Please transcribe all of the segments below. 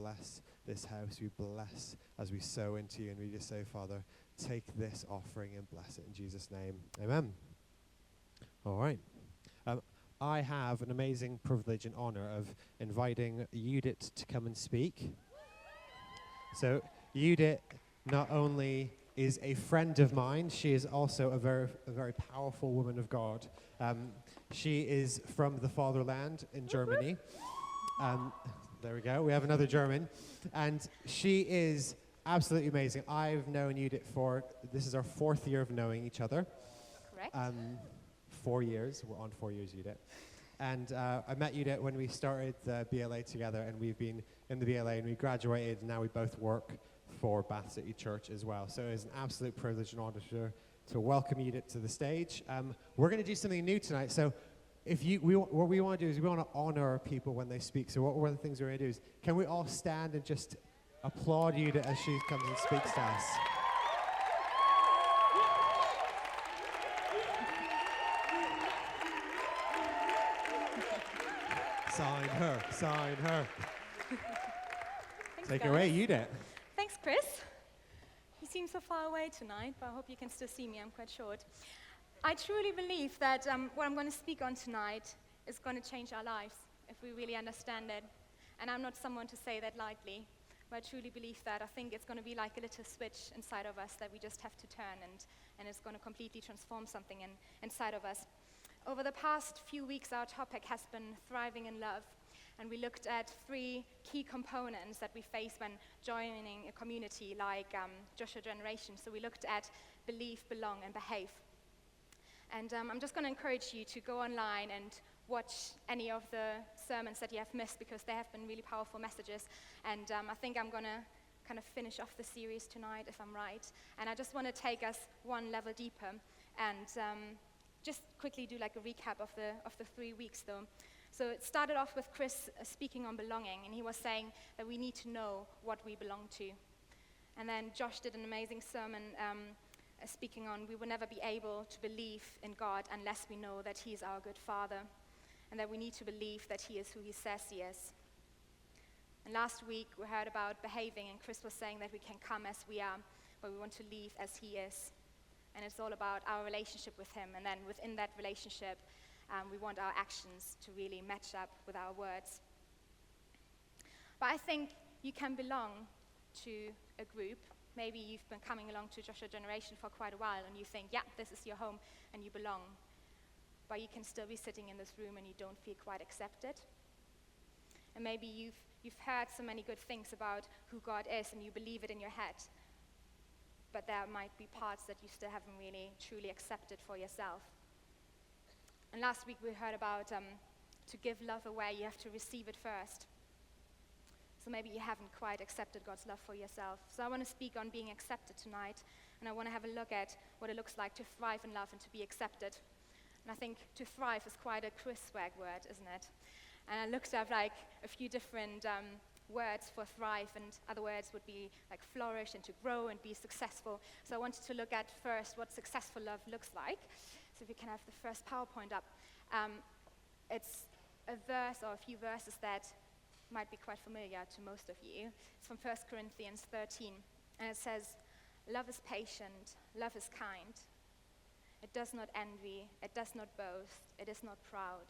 bless this house. We bless as we sow into you. And we just say, Father, take this offering and bless it in Jesus' name. Amen. All right. I have an amazing privilege and honor of inviting Judith to come and speak. So Judith not only is a friend of mine, she is also a very powerful woman of God. She is from the fatherland in Germany. There we go. We have another German. And she is absolutely amazing. I've known Judith this is our 4th year of knowing each other. Correct. 4 years. We're on 4 years, Judith. And I met Judith when we started the BLA together, and we've been in the BLA, and we graduated, and now we both work for Bath City Church as well. So it's an absolute privilege and honor to welcome Judith to the stage. We're going to do something new tonight. So what we want to do is we want to honor people when they speak. So one of the things we're going to do is, can we all stand and just applaud Judith as she comes and speaks to us? Sign her. Thanks, Take it guys. away, Judith. Thanks, Chris. You seem so far away tonight, but I hope you can still see me. I'm quite short. I truly believe that what I'm going to speak on tonight is going to change our lives if we really understand it. And I'm not someone to say that lightly, but I truly believe that. I think it's going to be like a little switch inside of us that we just have to turn, and it's going to completely transform something inside of us. Over the past few weeks, our topic has been thriving in love. And we looked at 3 key components that we face when joining a community like Joshua Generation. So we looked at believe, belong, and behave. And I'm just going to encourage you to go online and watch any of the sermons that you have missed, because they have been really powerful messages. And I think I'm going to kind of finish off the series tonight, if I'm right. And I just want to take us one level deeper and just quickly do like a recap of the 3 weeks, though. So it started off with Chris speaking on belonging, and he was saying that we need to know what we belong to. And then Josh did an amazing sermon speaking on we will never be able to believe in God unless we know that he is our good Father, and that we need to believe that he is who he says he is. And last week we heard about behaving, and Chris was saying that we can come as we are, but we want to leave as he is. And it's all about our relationship with him, and then within that relationship, we want our actions to really match up with our words. But I think you can belong to a group. Maybe you've been coming along to Joshua Generation for quite a while, and you think, yeah, this is your home, and you belong. But you can still be sitting in this room and you don't feel quite accepted. And maybe you've heard so many good things about who God is, and you believe it in your head. But there might be parts that you still haven't really truly accepted for yourself. And last week we heard about to give love away, you have to receive it first. So maybe you haven't quite accepted God's love for yourself. So I want to speak on being accepted tonight, and I want to have a look at what it looks like to thrive in love and to be accepted. And I think to thrive is quite a Chris swag word, isn't it? And I looked up like a few different words for thrive, and other words would be like flourish and to grow and be successful. So I wanted to look at first what successful love looks like. So if you can have the first PowerPoint up. It's a verse or a few verses that might be quite familiar to most of you. It's from 1 Corinthians 13, and it says, love is patient, love is kind. It does not envy, it does not boast, it is not proud.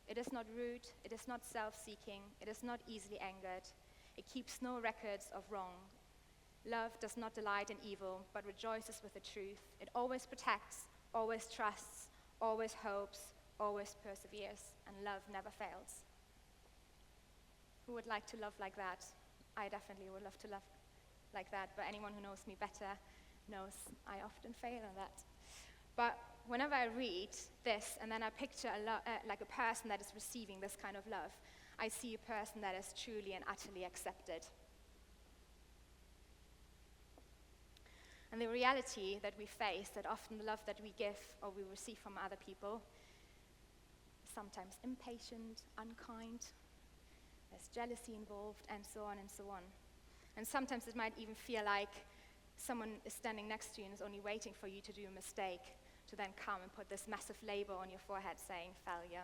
It is not rude, it is not self-seeking, it is not easily angered. It keeps no records of wrong. Love does not delight in evil, but rejoices with the truth. It always protects, always trusts, always hopes, always perseveres, and love never fails. Who would like to love like that? I definitely would love to love like that, but anyone who knows me better knows I often fail on that. But whenever I read this, and then I picture like a person that is receiving this kind of love, I see a person that is truly and utterly accepted. And the reality that we face, that often the love that we give or we receive from other people is sometimes impatient, unkind, there's jealousy involved, and so on and so on. And sometimes it might even feel like someone is standing next to you and is only waiting for you to do a mistake to then come and put this massive label on your forehead saying failure.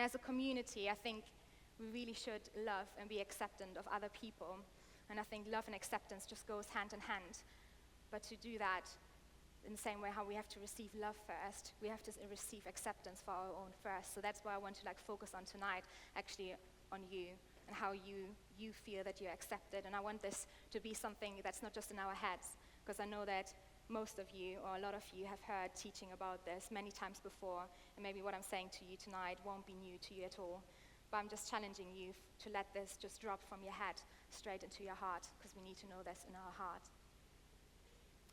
And as a community, I think we really should love and be acceptant of other people. And I think love and acceptance just goes hand in hand. But to do that, in the same way how we have to receive love first, we have to receive acceptance for our own first. So that's why I want to focus on tonight, actually on you and how you feel that you're accepted. And I want this to be something that's not just in our heads, because I know that most of you, or a lot of you, have heard teaching about this many times before, and maybe what I'm saying to you tonight won't be new to you at all. But I'm just challenging you to let this just drop from your head straight into your heart, because we need to know this in our heart.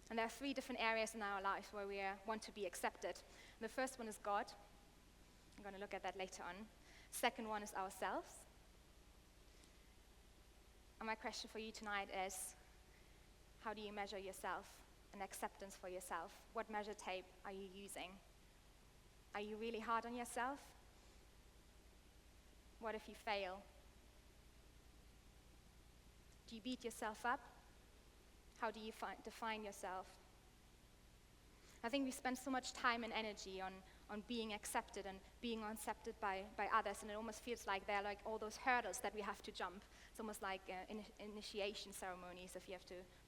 And there are 3 different areas in our life where we want to be accepted. The first one is God. I'm going to look at that later on. Second one is ourselves. And my question for you tonight is, how do you measure yourself and acceptance for yourself? What measure tape are you using? Are you really hard on yourself? What if you fail? Do you beat yourself up? How do you define yourself? I think we spend so much time and energy on being accepted and being accepted by others, and it almost feels like they're like all those hurdles that we have to jump. It's almost like initiation ceremonies if you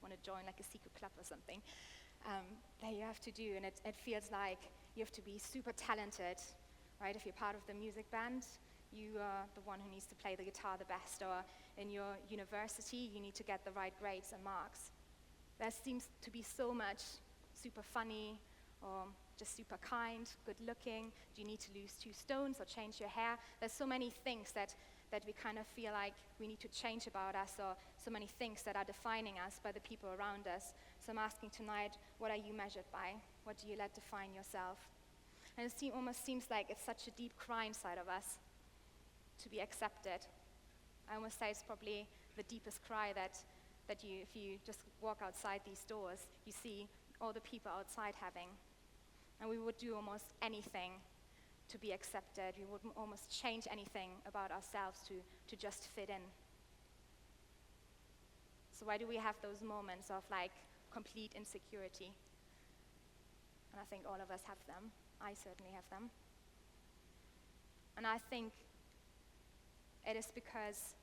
want to join like a secret club or something that you have to do, and it feels like you have to be super talented, right? If you're part of the music band, you are the one who needs to play the guitar the best, or in your university, you need to get the right grades and marks. There seems to be so much super funny or just super kind, good looking. Do you need to lose 2 stones or change your hair? There's so many things that we kind of feel like we need to change about us, or so many things that are defining us by the people around us. So I'm asking tonight, what are you measured by? What do you let define yourself? And it almost seems like it's such a deep cry inside of us to be accepted. I almost say it's probably the deepest cry that you, if you just walk outside these doors, you see all the people outside having. And we would do almost anything to be accepted. We would almost change anything about ourselves to just fit in. So why do we have those moments of complete insecurity? And I think all of us have them. I certainly have them. And I think it is because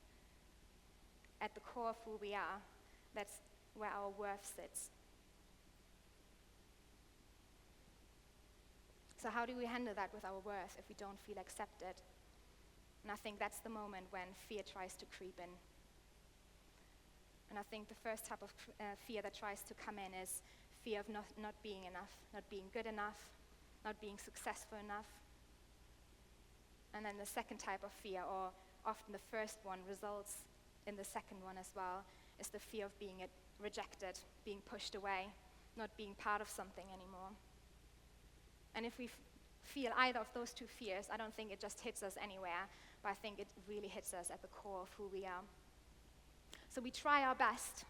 at the core of who we are, that's where our worth sits. So how do we handle that with our worth if we don't feel accepted? And I think that's the moment when fear tries to creep in. And I think the first type of fear that tries to come in is fear of not being enough, not being good enough, not being successful enough. And then the second type of fear, or often the first one results in the second one as well, is the fear of being rejected, being pushed away, not being part of something anymore. And if we feel either of those 2 fears, I don't think it just hits us anywhere, but I think it really hits us at the core of who we are. So we try our best,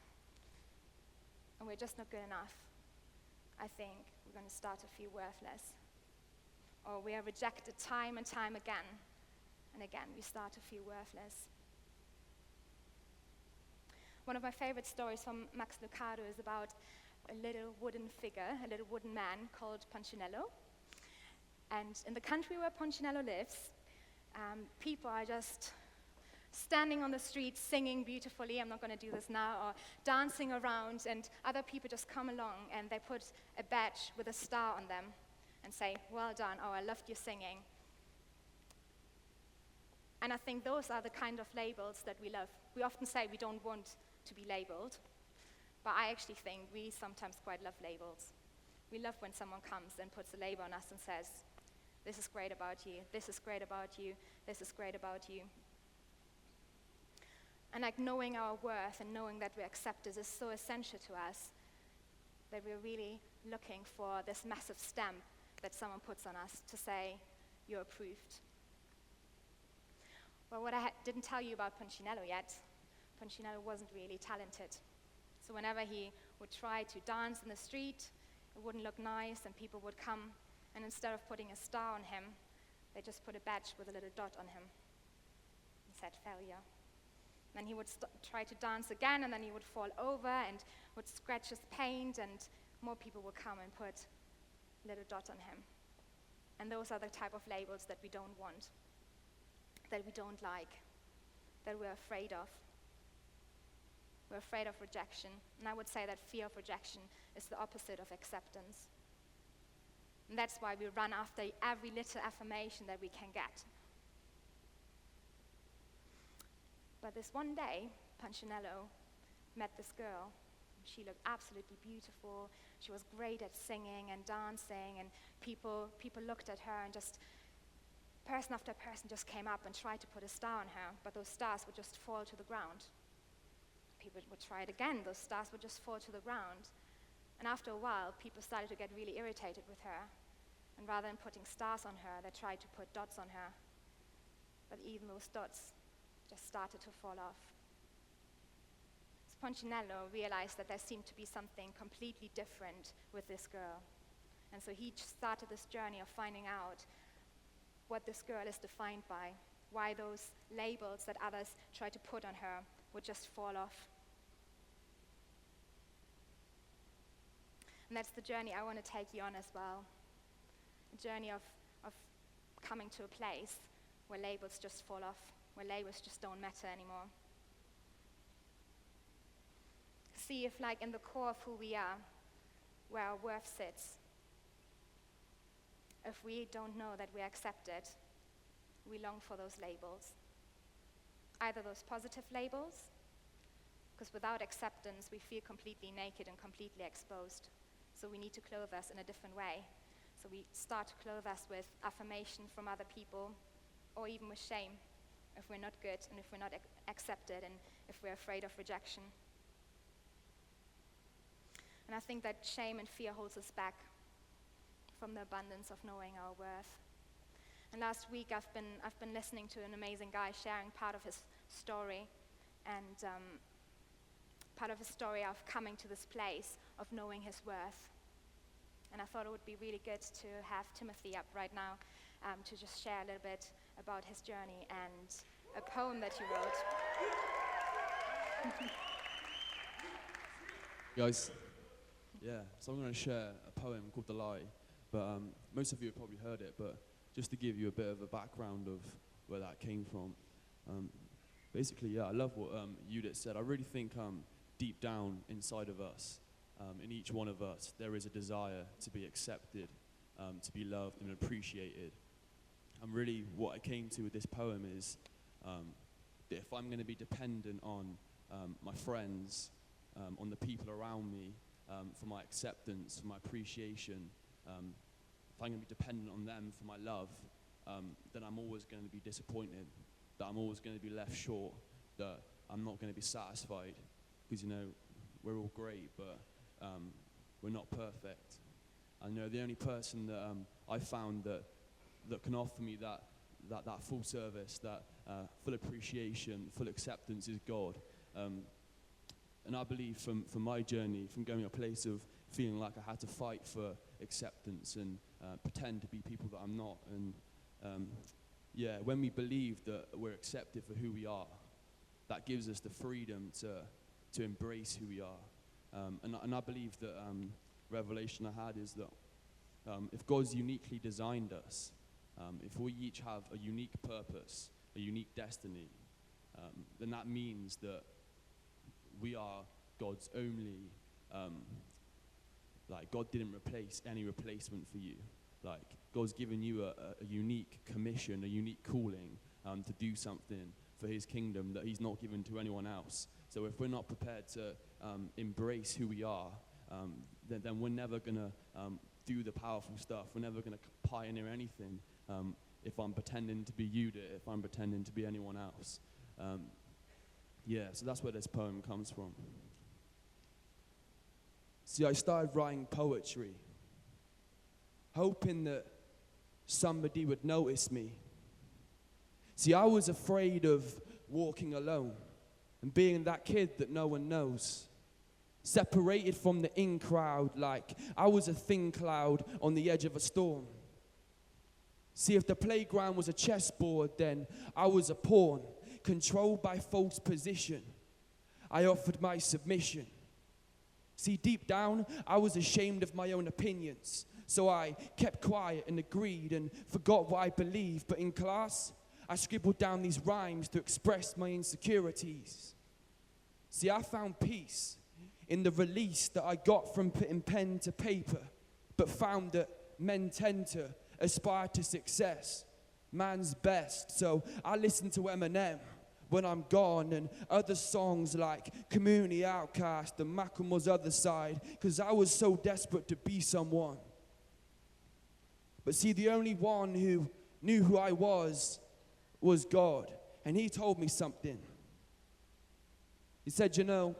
and we're just not good enough. I think we're going to start to feel worthless. Or we are rejected time and time again, and again we start to feel worthless. One of my favorite stories from Max Lucado is about a little wooden figure, a little wooden man called Punchinello. And in the country where Punchinello lives, people are just standing on the street singing beautifully, I'm not going to do this now, or dancing around, and other people just come along and they put a badge with a star on them and say, well done, oh, I loved your singing. And I think those are the kind of labels that we love. We often say we don't want to be labeled, but I actually think we sometimes quite love labels. We love when someone comes and puts a label on us and says, this is great about you, this is great about you, this is great about you. And knowing our worth and knowing that we're accepted is so essential to us that we're really looking for this massive stamp that someone puts on us to say, you're approved. Well, what I didn't tell you about Punchinello yet, Punchinello wasn't really talented. So whenever he would try to dance in the street, it wouldn't look nice, and people would come, and instead of putting a star on him, they just put a badge with a little dot on him and said failure. Then he would try to dance again, and then he would fall over and would scratch his paint, and more people would come and put a little dot on him. And those are the type of labels that we don't want. that we don't like, that we're afraid of. We're afraid of rejection. And I would say that fear of rejection is the opposite of acceptance. And that's why we run after every little affirmation that we can get. But this one day, Punchinello met this girl. She looked absolutely beautiful. She was great at singing and dancing, and people looked at her, and just person after person just came up and tried to put a star on her, but those stars would just fall to the ground. People would try it again, those stars would just fall to the ground. And after a while, people started to get really irritated with her. And rather than putting stars on her, they tried to put dots on her. But even those dots just started to fall off. So Punchinello realized that there seemed to be something completely different with this girl. And so he started this journey of finding out what this girl is defined by, why those labels that others try to put on her would just fall off. And that's the journey I want to take you on as well. A journey of coming to a place where labels just fall off, where labels just don't matter anymore. See if, like, in the core of who we are, where our worth sits, if we don't know that we're accepted, we long for those labels. Either those positive labels, because without acceptance, we feel completely naked and completely exposed. So we need to clothe us in a different way. So we start to clothe us with affirmation from other people, or even with shame, if we're not good and if we're not accepted and if we're afraid of rejection. And I think that shame and fear holds us back from the abundance of knowing our worth. And last week I've been listening to an amazing guy sharing part of his story, and part of his story of coming to this place of knowing his worth. And I thought it would be really good to have Timothy up right now to just share a little bit about his journey and a poem that he wrote. Guys, so I'm going to share a poem called The Lie, but most of you have probably heard it, but just to give you a bit of a background of where that came from. Basically, I love what Judith said. I really think deep down inside of us, in each one of us, there is a desire to be accepted, to be loved and appreciated. And really what I came to with this poem is that if I'm going to be dependent on my friends, on the people around me, for my acceptance, for my appreciation, if I'm going to be dependent on them for my love, then I'm always going to be disappointed, that I'm always going to be left short, that I'm not going to be satisfied, because, you know, we're all great, but we're not perfect. I know the only person that I found that can offer me that full service, that full appreciation, full acceptance is God. And I believe from my journey, from going a place of feeling like I had to fight for acceptance and pretend to be people that I'm not. And when we believe that we're accepted for who we are, that gives us the freedom to embrace who we are. And I believe that revelation I had is that if God's uniquely designed us, if we each have a unique purpose, a unique destiny, then that means that we are God's only, like God didn't replace any replacement for you. Like God's given you a unique commission, a unique calling to do something for his kingdom that he's not given to anyone else. So if we're not prepared to embrace who we are, then we're never going to do the powerful stuff. We're never going to pioneer anything if I'm pretending to be you, if I'm pretending to be anyone else. So that's where this poem comes from. See, I started writing poetry, hoping that somebody would notice me. See, I was afraid of walking alone and being that kid that no one knows, separated from the in crowd like I was a thin cloud on the edge of a storm. See, if the playground was a chessboard, then I was a pawn, controlled by false position. I offered my submission. See, deep down, I was ashamed of my own opinions, so I kept quiet and agreed and forgot what I believed. But in class, I scribbled down these rhymes to express my insecurities. See, I found peace in the release that I got from putting pen to paper, but found that men tend to aspire to success, man's best. So I listen to Eminem when I'm gone, and other songs like Community Outcast and Macklemore's Other Side, because I was so desperate to be someone. But see, the only one who knew who I was God, and he told me something. He said, you know,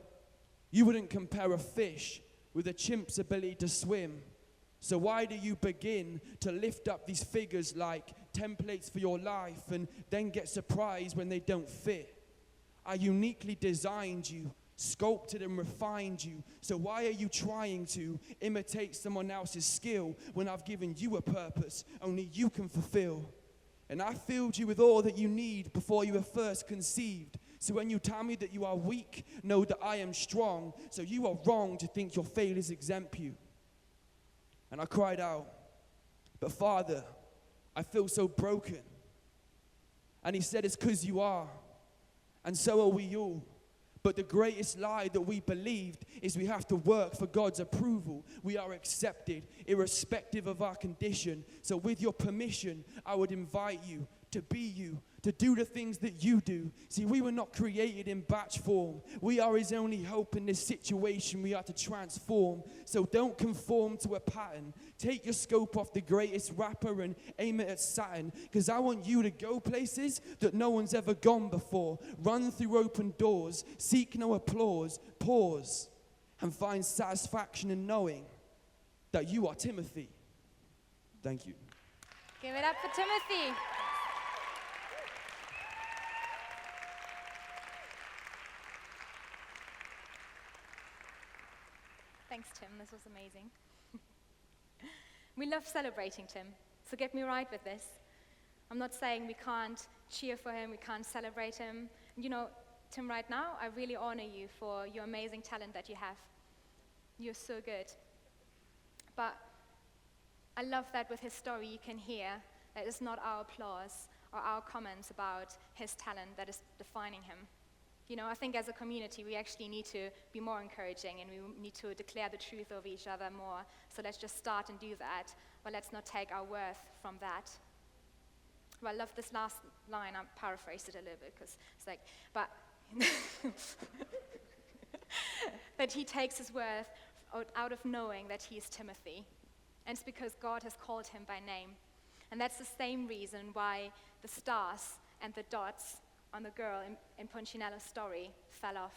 you wouldn't compare a fish with a chimp's ability to swim. So why do you begin to lift up these figures like templates for your life and then get surprised when they don't fit? I uniquely designed you, sculpted and refined you. So why are you trying to imitate someone else's skill when I've given you a purpose only you can fulfill? And I filled you with all that you need before you were first conceived. So when you tell me that you are weak, know that I am strong. So you are wrong to think your failures exempt you. And I cried out, but Father, I feel so broken. And he said, it's because you are. And so are we all. But the greatest lie that we believed is we have to work for God's approval. We are accepted, irrespective of our condition. So with your permission, I would invite you to be you, to do the things that you do. See, we were not created in batch form. We are his only hope in this situation we are to transform. So don't conform to a pattern. Take your scope off the greatest rapper and aim it at Saturn, because I want you to go places that no one's ever gone before. Run through open doors, seek no applause, pause, and find satisfaction in knowing that you are Timothy. Thank you. Give it up for Timothy. Thanks, Tim. This was amazing. We love celebrating Tim, so get me right with this. I'm not saying we can't cheer for him, we can't celebrate him. You know, Tim, right now, I really honor you for your amazing talent that you have. You're so good. But I love that with his story you can hear that it's not our applause or our comments about his talent that is defining him. You know, I think as a community, we actually need to be more encouraging and we need to declare the truth over each other more. So let's just start and do that, but let's not take our worth from that. Well, I love this last line. I paraphrased it a little bit because it's like, but that he takes his worth out of knowing that he is Timothy. And it's because God has called him by name. And that's the same reason why the stars and the dots on the girl in Punchinello's story fell off,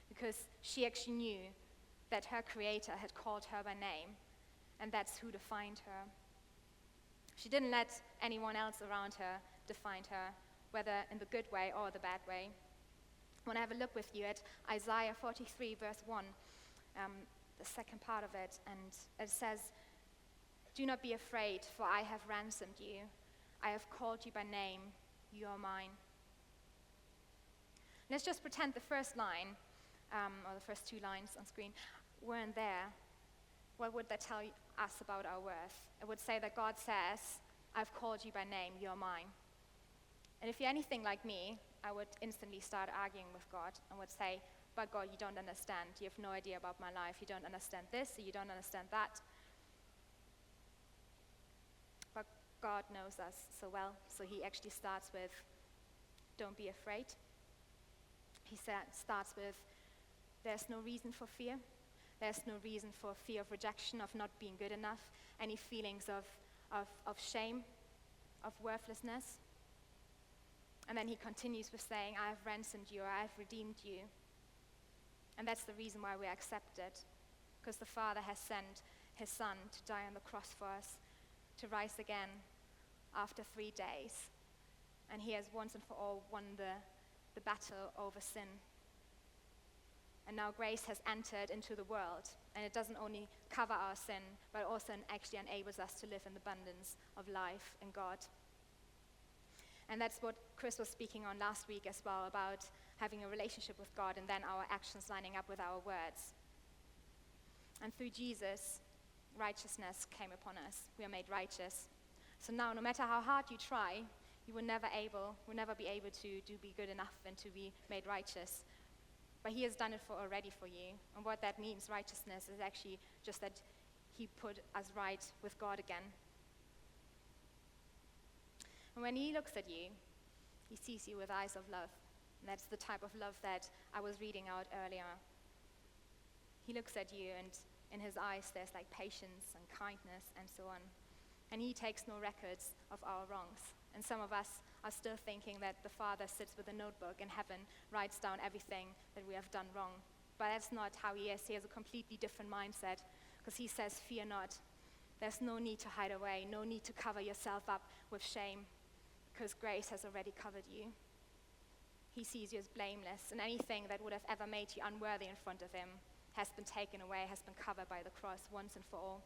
because she actually knew that her creator had called her by name, and that's who defined her. She didn't let anyone else around her define her, whether in the good way or the bad way. I want to have a look with you at Isaiah 43, verse 1, the second part of it, and it says, "Do not be afraid, for I have ransomed you. I have called you by name. You are mine." Let's just pretend the first line, or the first two lines on screen, weren't there. What would that tell us about our worth? It would say that God says, I've called you by name, you're mine. And if you're anything like me, I would instantly start arguing with God and would say, but God, you don't understand. You have no idea about my life. You don't understand this, or you don't understand that. But God knows us so well, so he actually starts with, don't be afraid. He starts with, there's no reason for fear. There's no reason for fear of rejection, of not being good enough, any feelings of shame, of worthlessness. And then he continues with saying, I have ransomed you, or I have redeemed you. And that's the reason why we are accepted, because the Father has sent his Son to die on the cross for us, to rise again after 3 days. And he has once and for all won the battle over sin. And now grace has entered into the world, and it doesn't only cover our sin, but also actually enables us to live in the abundance of life in God. And that's what Chris was speaking on last week as well, about having a relationship with God and then our actions lining up with our words. And through Jesus, righteousness came upon us. We are made righteous. So now, no matter how hard you try, You will never be able to be good enough and to be made righteous. But he has done it already for you. And what that means, righteousness, is actually just that he put us right with God again. And when he looks at you, he sees you with eyes of love. And that's the type of love that I was reading out earlier. He looks at you, and in his eyes there's like patience and kindness and so on. And he takes no records of our wrongs. And some of us are still thinking that the Father sits with a notebook in heaven, writes down everything that we have done wrong. But that's not how he is. He has a completely different mindset, because he says, fear not. There's no need to hide away, no need to cover yourself up with shame, because grace has already covered you. He sees you as blameless, and anything that would have ever made you unworthy in front of him has been taken away, has been covered by the cross once and for all.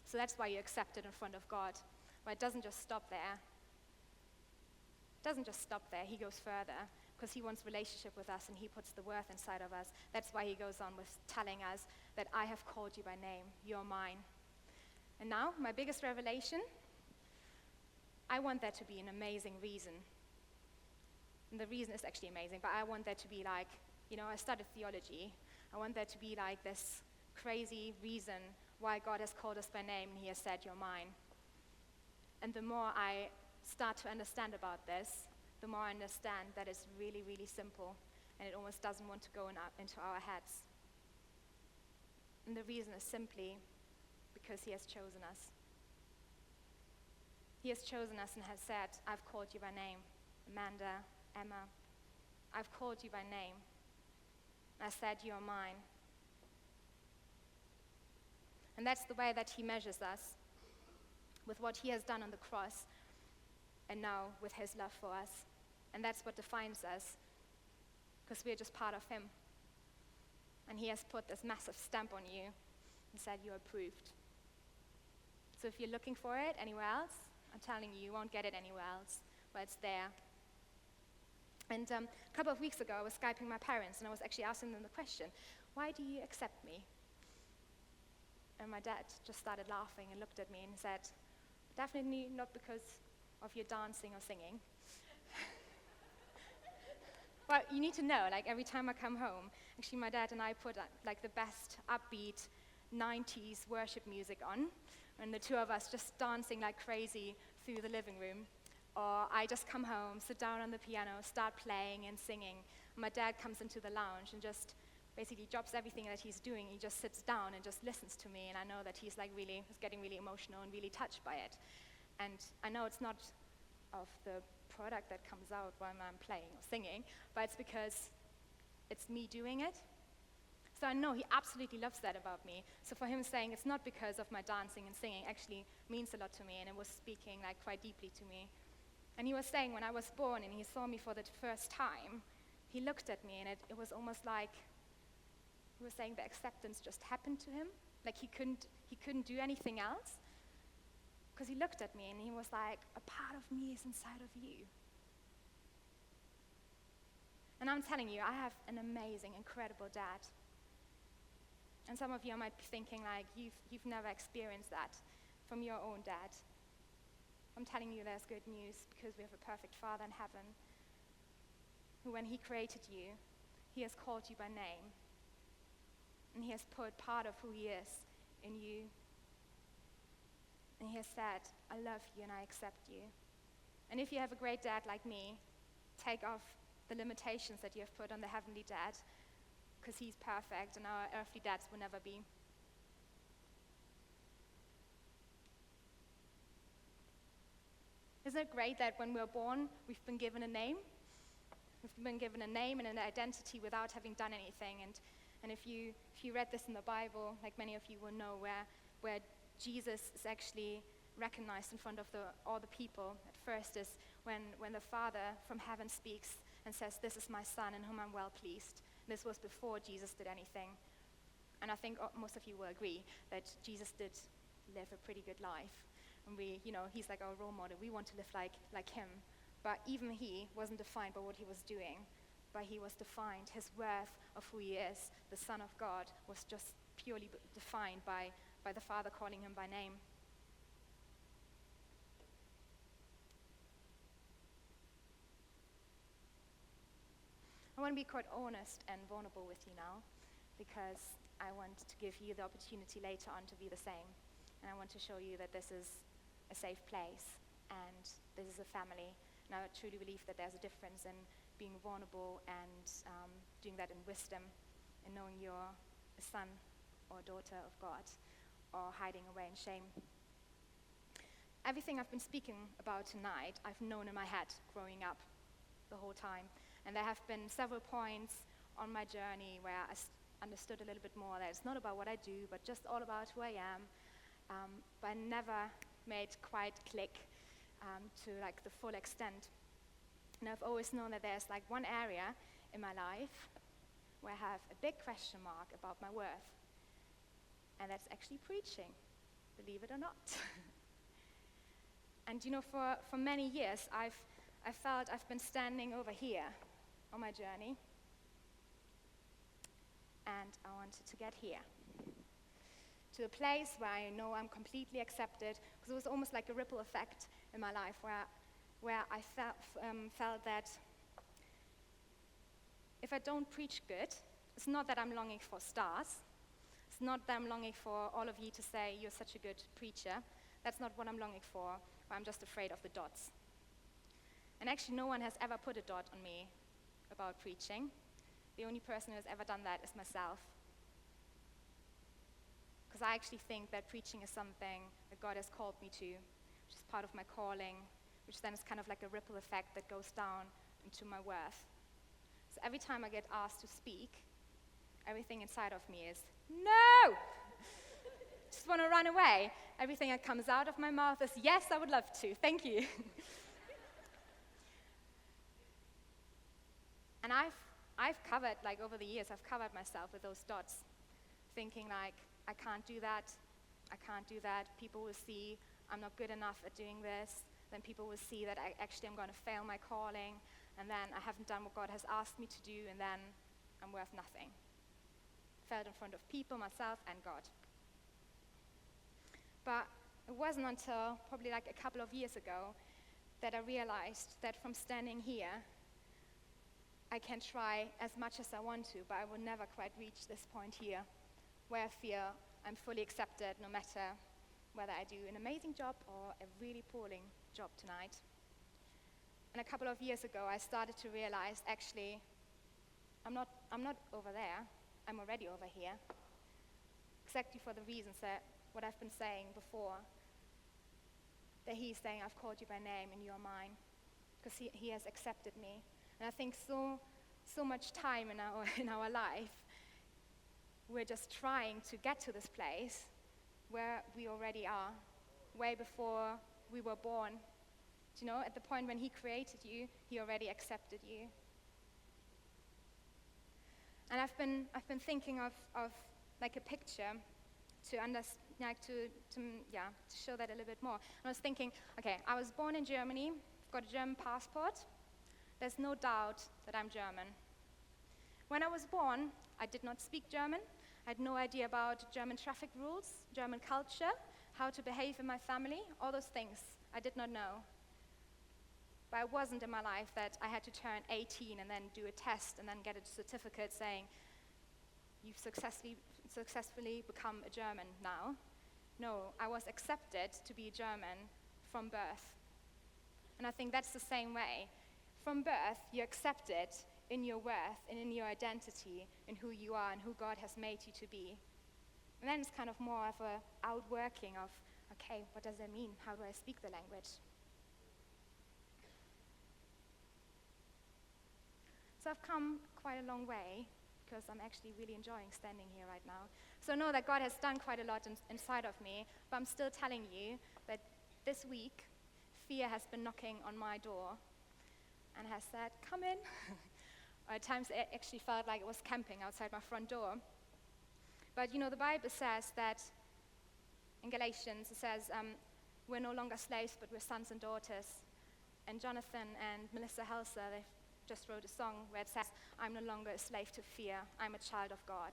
So that's why you're accepted in front of God. But it doesn't just stop there. It doesn't just stop there. He goes further, because he wants relationship with us, and he puts the worth inside of us. That's why he goes on with telling us that I have called you by name. You're mine. And now, my biggest revelation, I want there to be an amazing reason. And the reason is actually amazing, but I want there to be like, I studied theology. I want there to be like this crazy reason why God has called us by name and he has said, you're mine. And the more I start to understand about this, the more I understand that it's really, really simple, and it almost doesn't want to go into our heads. And the reason is simply because he has chosen us. He has chosen us and has said, I've called you by name. Amanda, Emma, I've called you by name. I said, you are mine. And that's the way that he measures us, with what he has done on the cross, and now with his love for us. And that's what defines us, because we're just part of him. And he has put this massive stamp on you and said, you're approved. So if you're looking for it anywhere else, I'm telling you, you won't get it anywhere else, but it's there. And a couple of weeks ago, I was Skyping my parents, and I was actually asking them the question, why do you accept me? And my dad just started laughing and looked at me and said, definitely not because of your dancing or singing. But you need to know, like every time I come home, actually my dad and I put like the best upbeat 90s worship music on, and the two of us just dancing like crazy through the living room. Or I just come home, sit down on the piano, start playing and singing. My dad comes into the lounge and just basically drops everything that he's doing. He just sits down and just listens to me, and I know that he's getting really emotional and really touched by it. And I know it's not of the product that comes out while I'm playing or singing, but it's because it's me doing it. So I know he absolutely loves that about me. So for him saying it's not because of my dancing and singing actually means a lot to me, and it was speaking like quite deeply to me. And he was saying when I was born and he saw me for the first time, he looked at me and it was almost like he was saying the acceptance just happened to him. Like he couldn't do anything else. Because he looked at me and he was like, a part of me is inside of you. And I'm telling you, I have an amazing, incredible dad. And some of you might be thinking like, you've never experienced that from your own dad. I'm telling you there's good news, because we have a perfect Father in heaven who, when he created you, he has called you by name. And he has put part of who he is in you. And he has said, I love you and I accept you. And if you have a great dad like me, take off the limitations that you have put on the heavenly dad, because he's perfect and our earthly dads will never be. Isn't it great that when we're born, we've been given a name? We've been given a name and an identity without having done anything. And if you read this in the Bible, like many of you will know, where Jesus is actually recognized in front of all the people at first is when the Father from heaven speaks and says, this is my Son in whom I'm well pleased. This was before Jesus did anything. And I think most of you will agree that Jesus did live a pretty good life. And he's like our role model. We want to live like him. But even he wasn't defined by what he was doing, but he was defined, his worth of who he is, the Son of God, was just purely defined by the Father calling him by name. want to be quite honest and vulnerable with you now, because I want to give you the opportunity later on to be the same. And I want to show you that this is a safe place, and this is a family. And I truly believe that there's a difference in being vulnerable and doing that in wisdom, and knowing you're a son or a daughter of God, or hiding away in shame. Everything I've been speaking about tonight, I've known in my head growing up the whole time. And there have been several points on my journey where I understood a little bit more that it's not about what I do, but just all about who I am. But I never made quite click to like the full extent. And I've always known that there's like one area in my life where I have a big question mark about my worth. And that's actually preaching, believe it or not. And for many years, I felt I've been standing over here on my journey, and I wanted to get here, to a place where I know I'm completely accepted, because it was almost like a ripple effect in my life where I felt that if I don't preach good, it's not that I'm longing for stars. It's not that I'm longing for all of you to say, you're such a good preacher. That's not what I'm longing for. I'm just afraid of the dots. And actually, no one has ever put a dot on me about preaching. The only person who has ever done that is myself. Because I actually think that preaching is something that God has called me to, which is part of my calling, which then is kind of like a ripple effect that goes down into my worth. So every time I get asked to speak, everything inside of me is, no! Just want to run away. Everything that comes out of my mouth is, yes, I would love to, thank you. And I've covered, like over the years, I've covered myself with those dots, thinking like, I can't do that, people will see I'm not good enough at doing this, then people will see that I'm going to fail my calling, and then I haven't done what God has asked me to do, and then I'm worth nothing. Failed in front of people, myself, and God. But it wasn't until probably like a couple of years ago that I realized that from standing here, I can try as much as I want to, but I will never quite reach this point here where I feel I'm fully accepted no matter whether I do an amazing job or a really appalling job tonight. And a couple of years ago, I started to realize, actually, I'm not over there, I'm already over here. Exactly for the reasons that what I've been saying before, that he's saying, I've called you by name and you're mine, because he has accepted me. And I think so much time in our life, we're just trying to get to this place where we already are, way before we were born. Do you know, at the point when he created you, he already accepted you. And I've been thinking of like a picture to show that a little bit more. And I was thinking, okay, I was born in Germany, I've got a German passport. There's no doubt that I'm German. When I was born, I did not speak German. I had no idea about German traffic rules, German culture, how to behave in my family, all those things I did not know. But it wasn't in my life that I had to turn 18 and then do a test and then get a certificate saying, you've successfully become a German now. No, I was accepted to be a German from birth. And I think that's the same way. From birth, you're accepted in your worth and in your identity, in who you are and who God has made you to be. And then it's kind of more of an outworking of, okay, what does that mean? How do I speak the language? So I've come quite a long way, because I'm actually really enjoying standing here right now. So I know that God has done quite a lot inside of me, but I'm still telling you that this week, fear has been knocking on my door and has said, come in. At times it actually felt like it was camping outside my front door. But the Bible says that in Galatians, it says, we're no longer slaves, but we're sons and daughters. And Jonathan and Melissa Helser, they just wrote a song where it says, I'm no longer a slave to fear, I'm a child of God.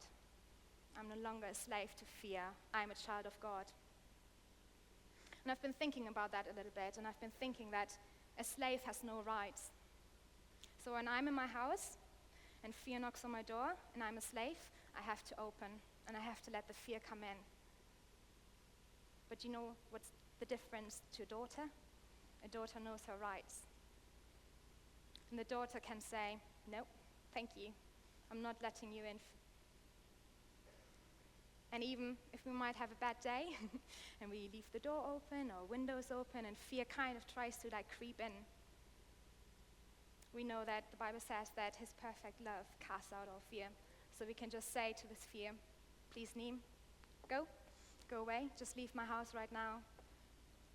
I'm no longer a slave to fear, I'm a child of God. And I've been thinking about that a little bit, and I've been thinking that a slave has no rights. So when I'm in my house, and fear knocks on my door and I'm a slave, I have to open and I have to let the fear come in. But you know what's the difference to a daughter? A daughter knows her rights. And the daughter can say, no, thank you. I'm not letting you in. And even if we might have a bad day and we leave the door open or windows open and fear kind of tries to creep in, we know that the Bible says that his perfect love casts out all fear. So we can just say to this fear, please, Neem, go away, just leave my house right now.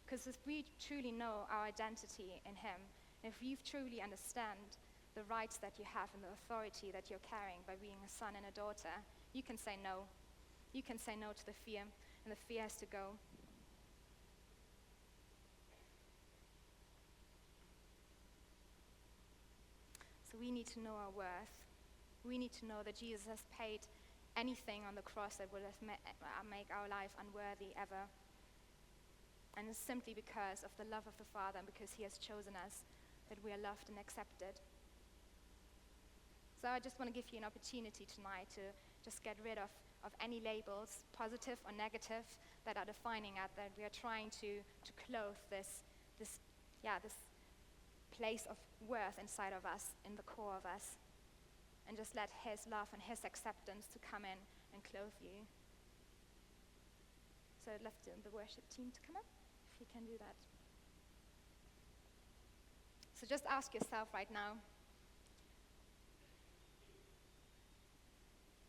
Because if we truly know our identity in him, and if you truly understand the rights that you have and the authority that you're carrying by being a son and a daughter, you can say no. You can say no to the fear, and the fear has to go. So we need to know our worth. We need to know that Jesus has paid anything on the cross that would have make our life unworthy ever. And it's simply because of the love of the Father and because he has chosen us that we are loved and accepted. So I just want to give you an opportunity tonight to just get rid of any labels, positive or negative, that are defining us, that we are trying to clothe this place of worth inside of us, in the core of us, and just let his love and his acceptance to come in and clothe you. So I'd love the worship team to come up, if you can do that. So just ask yourself right now,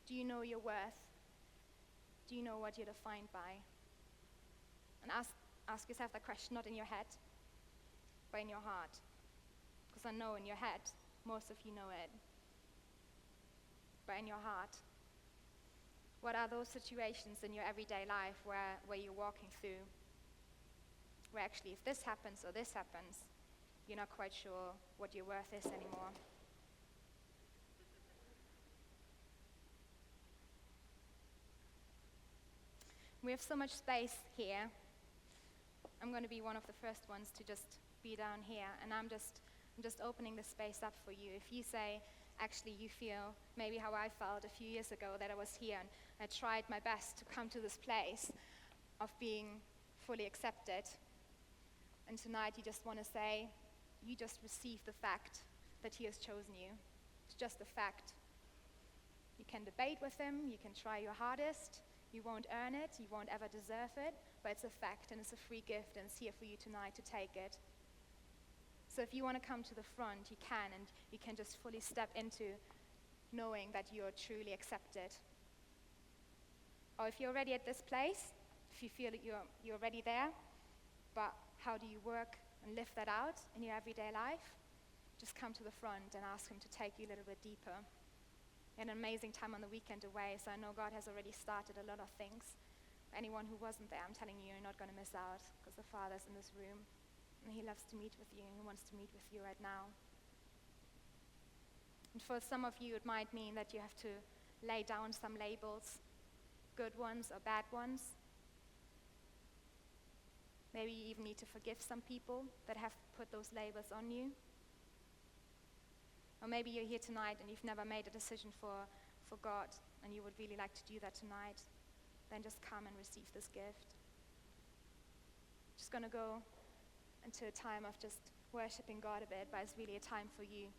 do you know your worth? Do you know what you're defined by? And ask yourself that question, not in your head, but in your heart. Because I know in your head, most of you know it. But in your heart, what are those situations in your everyday life where you're walking through, where actually if this happens or this happens, you're not quite sure what your worth is anymore? We have so much space here. I'm going to be one of the first ones to just be down here, and I'm just opening the space up for you. If you say, actually you feel maybe how I felt a few years ago, that I was here and I tried my best to come to this place of being fully accepted, and tonight you just want to say, you just receive the fact that he has chosen you. It's just a fact. You can debate with him, you can try your hardest, you won't earn it, you won't ever deserve it, but it's a fact and it's a free gift and it's here for you tonight to take it. So if you want to come to the front, you can, and you can just fully step into knowing that you're truly accepted. Or if you're already at this place, if you feel that you're already there, but how do you work and live that out in your everyday life? Just come to the front and ask him to take you a little bit deeper. An amazing time on the weekend away, so I know God has already started a lot of things. Anyone who wasn't there, I'm telling you, you're not going to miss out, because the Father's in this room, and he loves to meet with you, and he wants to meet with you right now. And for some of you, it might mean that you have to lay down some labels, good ones or bad ones. Maybe you even need to forgive some people that have put those labels on you. Or maybe you're here tonight and you've never made a decision for God, and you would really like to do that tonight. Then just come and receive this gift. Just going to go into a time of just worshiping God a bit, but it's really a time for you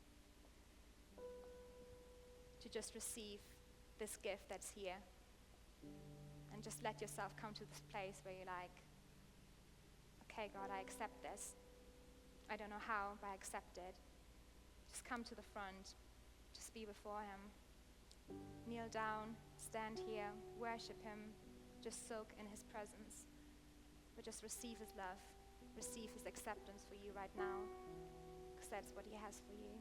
to just receive this gift that's here. And just let yourself come to this place where you're like, okay, God, I accept this. I don't know how, but I accept it. Just come to the front. Just be before him. Kneel down, stand here, worship him, just soak in his presence. But just receive his love, receive his acceptance for you right now, because that's what he has for you.